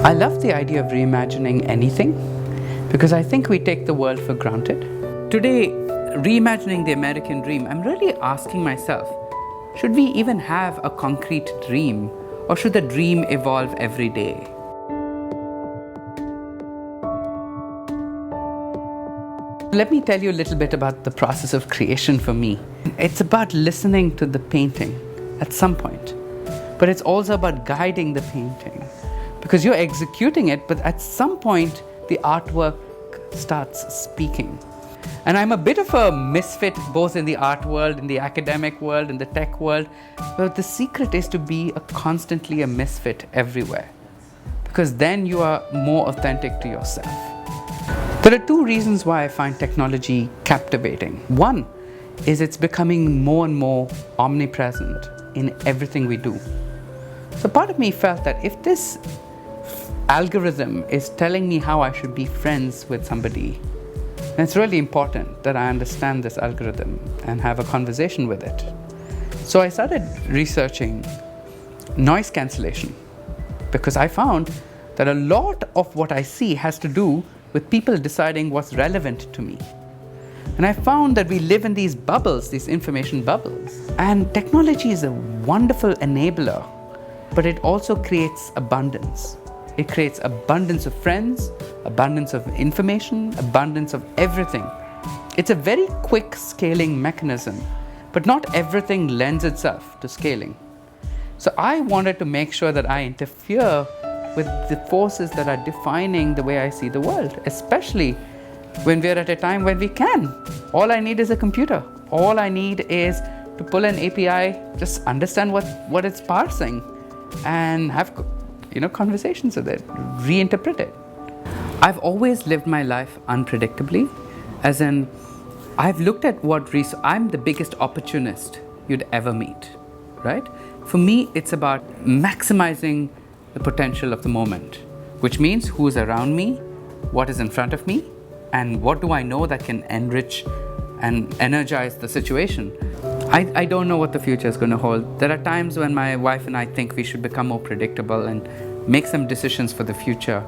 I love the idea of reimagining anything because I think we take the world for granted. Today, reimagining the American dream, I'm really asking myself, should we even have a concrete dream, or should the dream evolve every day? Let me tell you a little bit about the process of creation for me. It's about listening to the painting at some point, but it's also about guiding the painting because you're executing it, but at some point the artwork starts speaking. And I'm a bit of a misfit both in the art world, in the academic world, in the tech world, but the secret is to be constantly a misfit everywhere, because then you are more authentic to yourself. There are two reasons why I find technology captivating. One is it's becoming more and more omnipresent in everything we do. So part of me felt that if this algorithm is telling me how I should be friends with somebody, then it's really important that I understand this algorithm and have a conversation with it. So I started researching noise cancellation because I found that a lot of what I see has to do with people deciding what's relevant to me. And I found that we live in these bubbles, these information bubbles. And technology is a wonderful enabler, but it also creates abundance. It creates abundance of friends, abundance of information, abundance of everything. It's a very quick scaling mechanism, but not everything lends itself to scaling. So I wanted to make sure that I interfere with the forces that are defining the way I see the world, especially when we're at a time when we can. All I need is a computer. All I need is to pull an API, just understand what it's parsing, and have conversations with it, reinterpret it. I've always lived my life unpredictably, as in I've looked at I'm the biggest opportunist you'd ever meet, right? For me, it's about maximizing the potential of the moment, which means who's around me, what is in front of me, and what do I know that can enrich and energize the situation. I don't know what the future is going to hold. There are times when my wife and I think we should become more predictable and make some decisions for the future.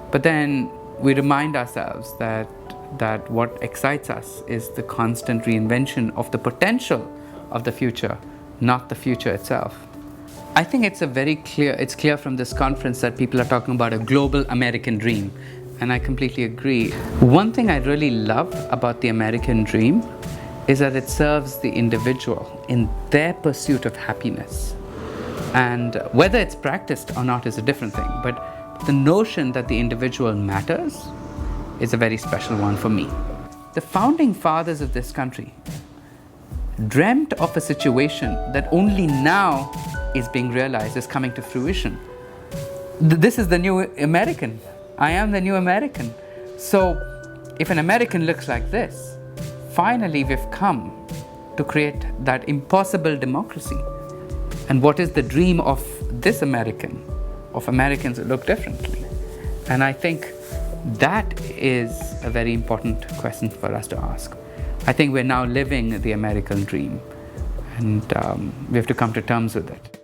But then we remind ourselves that what excites us is the constant reinvention of the potential of the future, not the future itself. I think it's clear from this conference that people are talking about a global American dream, and I completely agree. One thing I really love about the American dream is that it serves the individual in their pursuit of happiness. And whether it's practiced or not is a different thing, but the notion that the individual matters is a very special one for me. The founding fathers of this country dreamt of a situation that only now is being realized, is coming to fruition. This is the new American. I am the new American. So if an American looks like this, finally we've come to create that impossible democracy. And what is the dream of this American, of Americans who look differently? And I think that is a very important question for us to ask. I think we're now living the American dream, and we have to come to terms with it.